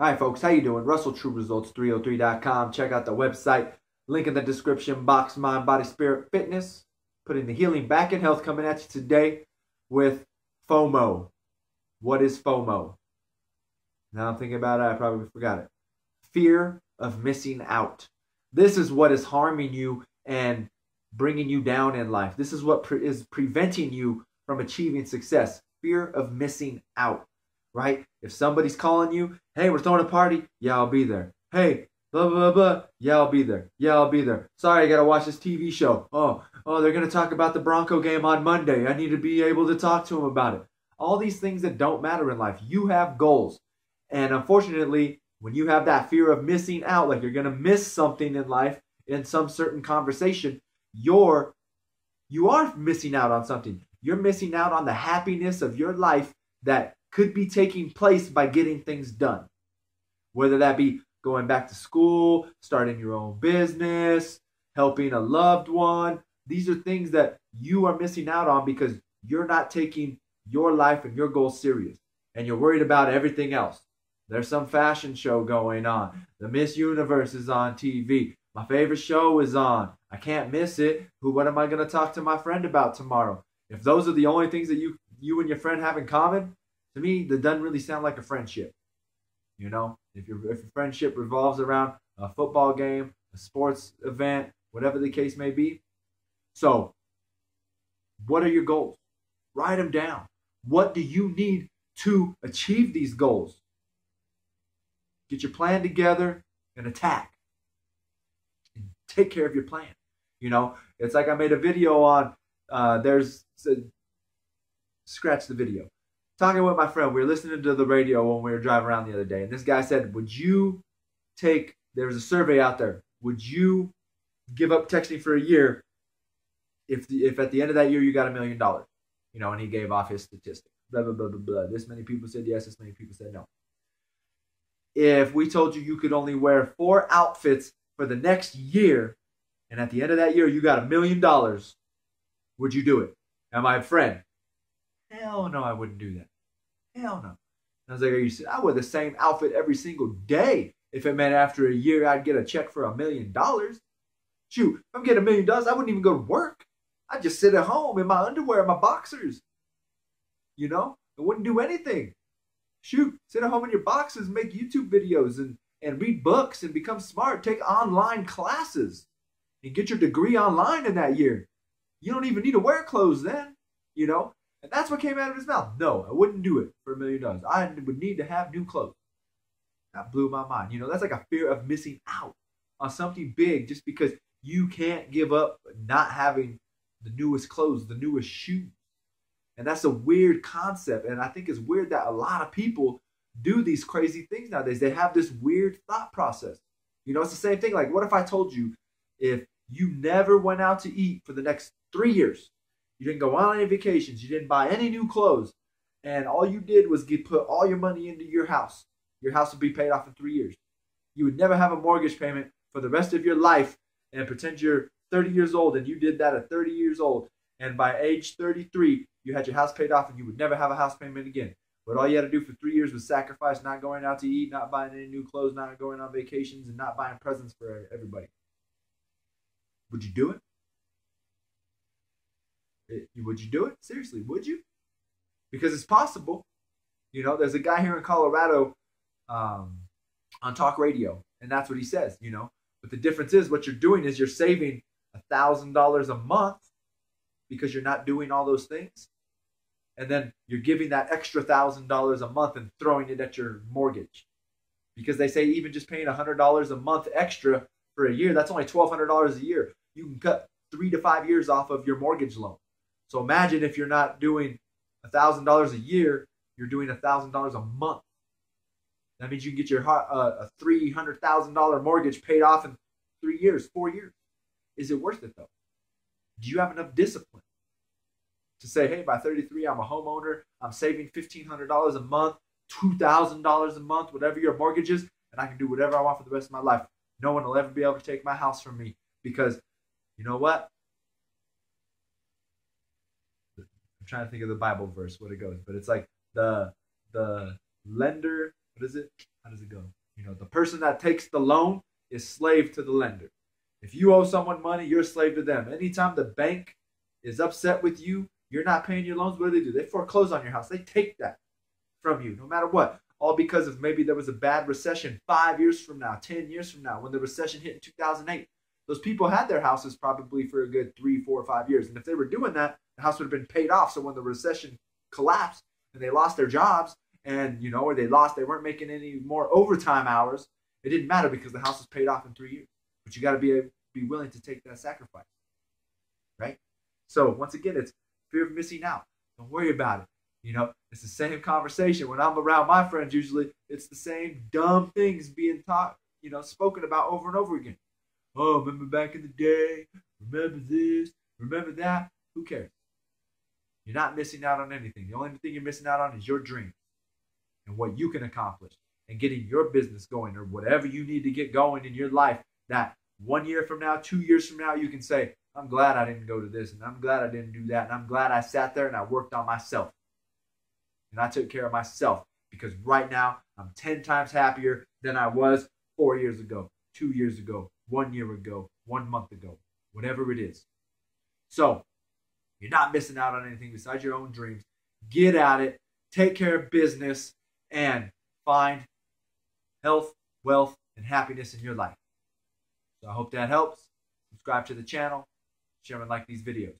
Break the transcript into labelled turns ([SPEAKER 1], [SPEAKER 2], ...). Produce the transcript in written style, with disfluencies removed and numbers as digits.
[SPEAKER 1] All right, folks, how you doing? RussellTrueResults303.com. Check out the website. Link in the description box. Mind, Body, Spirit, Fitness. Putting the healing back in health. Coming at you today with FOMO. What is FOMO? Now I'm thinking about it. I probably forgot it. Fear of missing out. This is what is harming you and bringing you down in life. This is what is preventing you from achieving success. Fear of missing out. Right? If somebody's calling you, hey, we're throwing a party, yeah, I'll be there. Hey, blah, blah, blah, yeah, I'll be there. Yeah, I'll be there. Sorry, I got to watch this TV show. Oh, they're going to talk about the Bronco game on Monday. I need to be able to talk to them about it. All these things that don't matter in life. You have goals. And unfortunately, when you have that fear of missing out, like you're going to miss something in life in some certain conversation, you are missing out on something. You're missing out on the happiness of your life that could be taking place by getting things done. Whether that be going back to school, starting your own business, helping a loved one. These are things that you are missing out on because you're not taking your life and your goals serious. And you're worried about everything else. There's some fashion show going on. The Miss Universe is on TV. My favorite show is on. I can't miss it. What am I going to talk to my friend about tomorrow? If those are the only things that you and your friend have in common, to me, that doesn't really sound like a friendship. You know, if your friendship revolves around a football game, a sports event, whatever the case may be. So, what are your goals? Write them down. What do you need to achieve these goals? Get your plan together and attack. And take care of your plan. You know, it's like I made a video on, scratch the video. Talking with my friend, we were listening to the radio when we were driving around the other day, and this guy said, there's a survey out there, would you give up texting for a year if at the end of that year you got $1 million? You know, and he gave off his statistics. Blah, blah, blah, blah, blah. This many people said yes, this many people said no. If we told you you could only wear 4 outfits for the next year, and at the end of that year you got $1 million, would you do it? And my friend, hell no, I wouldn't do that. Hell no. And I was like, are you serious? I wear the same outfit every single day. If it meant after a year I'd get a check for $1 million. Shoot, if I'm getting $1 million, I wouldn't even go to work. I'd just sit at home in my underwear, my boxers. You know, I wouldn't do anything. Shoot, sit at home in your boxers, make YouTube videos and read books and become smart. Take online classes and get your degree online in that year. You don't even need to wear clothes then, you know. And that's what came out of his mouth. No, I wouldn't do it for $1 million. I would need to have new clothes. That blew my mind. You know, that's like a fear of missing out on something big just because you can't give up not having the newest clothes, the newest shoes. And that's a weird concept. And I think it's weird that a lot of people do these crazy things nowadays. They have this weird thought process. You know, it's the same thing. Like, what if I told you if you never went out to eat for the next 3 years, you didn't go on any vacations, you didn't buy any new clothes, and all you did was put all your money into your house would be paid off in 3 years. You would never have a mortgage payment for the rest of your life and pretend you're 30 years old and you did that at 30 years old. And by age 33, you had your house paid off and you would never have a house payment again. But all you had to do for 3 years was sacrifice not going out to eat, not buying any new clothes, not going on vacations, and not buying presents for everybody. Would you do it? Would you do it? Seriously, would you? Because it's possible. You know, there's a guy here in Colorado on talk radio, and that's what he says, you know. But the difference is what you're doing is you're saving $1,000 a month because you're not doing all those things. And then you're giving that extra $1,000 a month and throwing it at your mortgage. Because they say even just paying $100 a month extra for a year, that's only $1,200 a year. You can cut 3 to 5 years off of your mortgage loan. So imagine if you're not doing $1,000 a year, you're doing $1,000 a month. That means you can get your a $300,000 mortgage paid off in 3 years, 4 years. Is it worth it though? Do you have enough discipline to say, hey, by 33, I'm a homeowner, I'm saving $1,500 a month, $2,000 a month, whatever your mortgage is, and I can do whatever I want for the rest of my life. No one will ever be able to take my house from me because, you know what? I'm trying to think of the Bible verse, what it goes, but it's like the lender, what is it? How does it go? The person that takes the loan is slave to the lender. If you owe someone money, you're a slave to them. Anytime the bank is upset with you, you're not paying your loans, what do? They foreclose on your house. They take that from you, no matter what. All because of maybe there was a bad recession 5 years from now, 10 years from now, when the recession hit in 2008. Those people had their houses probably for a good 3, 4, 5 years. And if they were doing that, the house would have been paid off. So when the recession collapsed and they lost their jobs and, or they weren't making any more overtime hours, it didn't matter because the house was paid off in 3 years. But you got to be willing to take that sacrifice, right? So once again, it's fear of missing out. Don't worry about it. It's the same conversation. When I'm around my friends, usually it's the same dumb things being taught, spoken about over and over again. Oh, remember back in the day? Remember this? Remember that? Who cares? You're not missing out on anything. The only thing you're missing out on is your dreams and what you can accomplish and getting your business going or whatever you need to get going in your life that 1 year from now, 2 years from now, you can say, I'm glad I didn't go to this and I'm glad I didn't do that and I'm glad I sat there and I worked on myself. And I took care of myself because right now I'm 10 times happier than I was 4 years ago, 2 years ago, 1 year ago, 1 month ago, whatever it is. So you're not missing out on anything besides your own dreams. Get at it, take care of business, and find health, wealth, and happiness in your life. So I hope that helps. Subscribe to the channel, share and like these videos.